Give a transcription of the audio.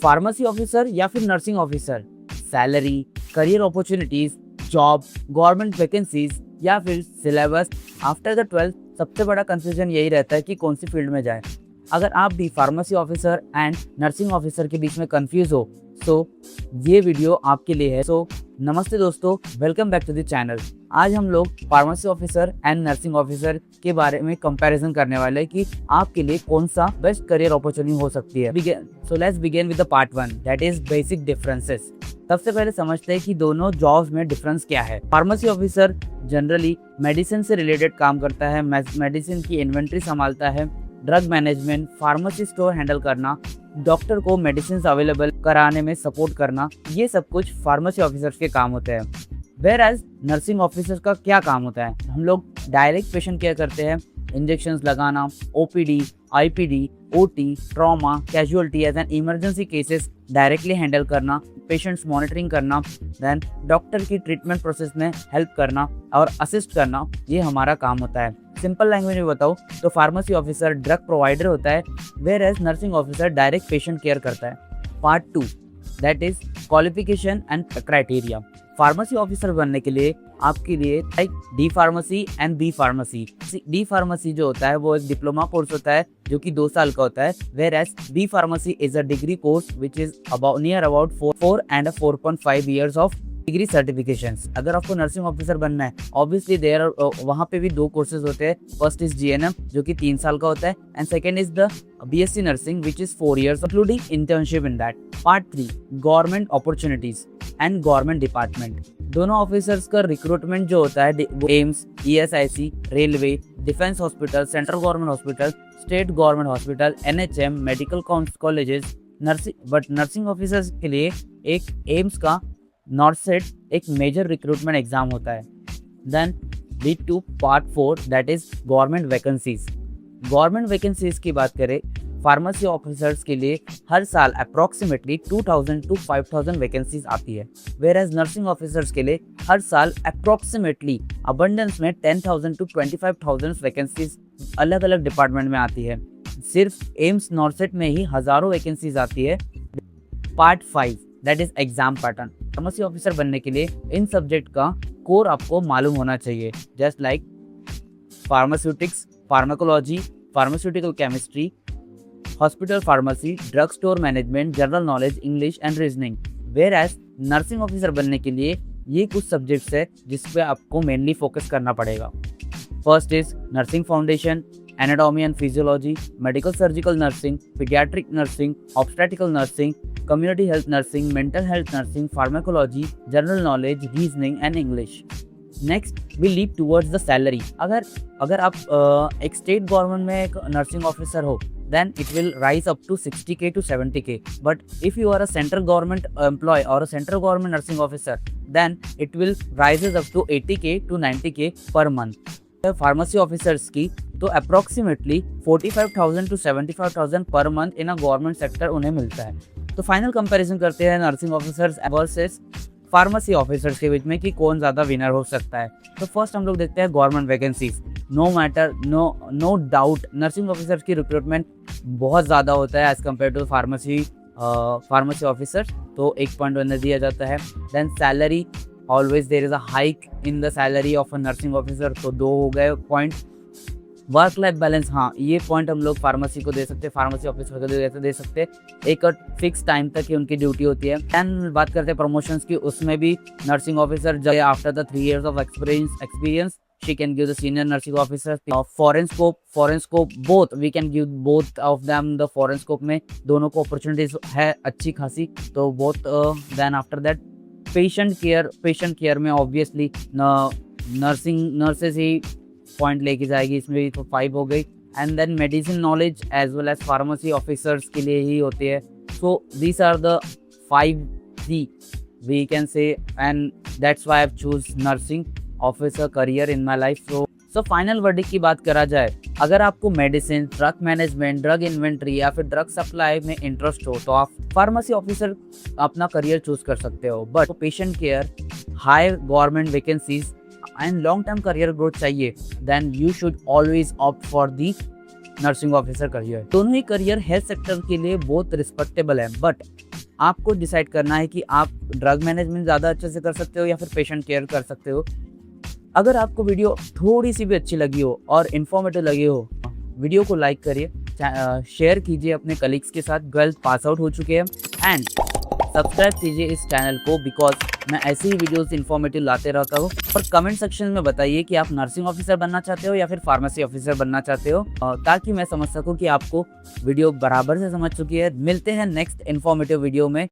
Pharmacy officer या फिर nursing officer, salary, career opportunities, job, government vacancies या फिर सिलेबस। आफ्टर द 12th सबसे बड़ा कंफ्यूजन यही रहता है कि कौन सी फील्ड में जाए। अगर आप भी pharmacy officer and nursing officer के बीच में कंफ्यूज हो तो ये वीडियो आपके लिए है। नमस्ते दोस्तों, welcome back to the channel. आज हम लोग pharmacy officer and nursing officer के बारे में कंपैरिजन करने वाले हैं कि आपके लिए कौन सा बेस्ट करियर अपॉर्चुनिटी हो सकती है। So let's begin with the part 1, that is basic differences. सबसे पहले समझते हैं कि दोनों जॉब्स में डिफरेंस क्या है। फार्मेसी ऑफिसर जनरली मेडिसिन से रिलेटेड काम करता है, मेडिसिन की इन्वेंट्री संभालता है, drug management, pharmacy store handle करना, डॉक्टर को मेडिसिन अवेलेबल कराने में सपोर्ट करना, ये सब कुछ फार्मेसी ऑफिसर्स के काम होते हैं। वेयर एज नर्सिंग ऑफिसर्स का क्या काम होता है? हम लोग डायरेक्ट पेशेंट केयर करते हैं, इंजेक्शंस लगाना, OPD, IPD, OT, trauma, casualty as an emergency cases directly handle करना, पेशेंट्स मॉनिटरिंग करना, देन डॉक्टर की ट्रीटमेंट प्रोसेस में हेल्प करना और असिस्ट करना, ये हमारा काम होता है। सिंपल लैंग्वेज में बताओ तो फार्मेसी ऑफिसर ड्रग प्रोवाइडर होता है, whereas nursing officer direct patient care करता है। Part 2, that is qualification and criteria. Pharmacy officer बनने के लिए आपके लिए like D pharmacy and B pharmacy. D pharmacy जो होता है वो एक डिप्लोमा कोर्स होता है जो कि 2 साल का होता है, whereas B pharmacy is a degree course which is about 4 and 4.5 years of degree certifications. अगर आपको नर्सिंग ऑफिसर बनना है, ऑब्वियसली देयर वहाँ पे भी 2 कोर्सेज होते हैं। फर्स्ट इज जीएनएम जो कि 3 साल का होता है and second is the BSc nursing which is 4 years including internship in that. Part 3, government opportunities and government department. दोनों ऑफिसर्स का रिक्रूटमेंट जो होता है AIIMS, ESIC, railway, defence hospital, central government hospital, state government hospital, NHM, medical colleges, nursing officers के लिए एक AIIMS का नॉर्सेट एक मेजर रिक्रूटमेंट एग्जाम होता है। Then lead to part 4, that is government vacancies. Government vacancies की बात करें, फार्मेसी ऑफिसर्स के लिए हर साल अप्रॉक्सीमेटली 2000 to 5000 वैकेंसीज आती है, वेयर एज नर्सिंग ऑफिसर्स के लिए हर साल अप्रॉक्सीमेटली अबंडेंस में 10,000 to 25,000 वैकेंसीज अलग अलग डिपार्टमेंट में आती है। सिर्फ एम्स नॉर्सेट में ही हजारों वैकेंसीज आती है। Part 5, that is exam pattern. Pharmacy officer बनने के लिए इन सब्जेक्ट का कोर आपको मालूम होना चाहिए, just like pharmaceutics, pharmacology, pharmaceutical chemistry, hospital pharmacy, drug store management, general knowledge, English and reasoning. Whereas nursing officer बनने के लिए ये कुछ सब्जेक्ट्स है जिस पे आपको मेनली फोकस करना पड़ेगा। First is nursing foundation, anatomy and physiology, medical surgical nursing, paediatric nursing, obstetrical nursing, community health nursing, mental health nursing, pharmacology, general knowledge, reasoning and English. Next we lead towards the salary. अगर आप एक state government में एक nursing officer हो, then it will rise up to 60k to 70k. But if you are a central government employee or a central government nursing officer, then it will rises up to 80k to 90k per month. Pharmacy officers की तो approximately 45,000 to 75,000 per month in a government sector उन्हें मिलता है। तो final comparison करते हैं nursing officers versus pharmacy officers के बीच में कि कौन ज़्यादा विनर हो सकता है। तो फर्स्ट हम लोग देखते हैं government vacancies. No doubt nursing officers की रिक्रूटमेंट बहुत ज़्यादा होता है as compare to pharmacy officers, तो 1 पॉइंट उन्हें दिया जाता है। Then salary, always there is a hike in the salary of a nursing officer, तो 2 हो गए पॉइंट। वर्क लाइफ बैलेंस, हाँ ये पॉइंट हम लोग फार्मेसी को दे सकते हैं, फार्मेसी ऑफिसर को दे सकते हैं। एक फिक्स टाइम तक ही उनकी ड्यूटी होती है। एंड बात करते हैं प्रमोशंस की, उसमें भी नर्सिंग ऑफिसर जब after the 3 years of experience she can give the senior nursing officer foreign scope both we can give both of them the foreign scope में दोनों को opportunities है अच्छी खासी, तो both then after that patient care में obviously nurses ही point लेके जाएगी, इसमें भी तो 5 हो गई। and then medicine knowledge as well as pharmacy officers के लिए ही होती है। so these are the 5 C we can say and that's why I've choose nursing officer career in my life. So final verdict की बात करा जाए, अगर आपको medicine, drug management, drug inventory या फिर ड्रग सप्लाई में इंटरेस्ट हो तो आप फार्मेसी ऑफिसर अपना करियर चूज कर सकते हो। But patient care, high government vacancies and long term career growth चाहिए, then you should always opt for the nursing officer career. दोनों ही करियर हेल्थ सेक्टर के लिए बहुत रिस्पेक्टेबल है, बट आपको डिसाइड करना है कि आप ड्रग मैनेजमेंट ज़्यादा अच्छे से कर सकते हो या फिर पेशेंट केयर कर सकते हो। अगर आपको वीडियो थोड़ी सी भी अच्छी लगी हो और इन्फॉर्मेटिव लगी हो, वीडियो को लाइक करिए, शेयर कीजिए अपने कलीग्स के साथ, 12th पास आउट हो चुके हैं, एंड सब्सक्राइब कीजिए इस चैनल को, बिकॉज मैं ऐसे ही वीडियोस इन्फॉर्मेटिव लाते रहता हूँ। और कमेंट सेक्शन में बताइए कि आप नर्सिंग ऑफिसर बनना चाहते हो या फिर फार्मेसी ऑफिसर बनना चाहते हो, ताकि मैं समझ सकूँ कि आपको वीडियो बराबर से समझ चुकी है। मिलते हैं नेक्स्ट इन्फॉर्मेटिव वीडियो में।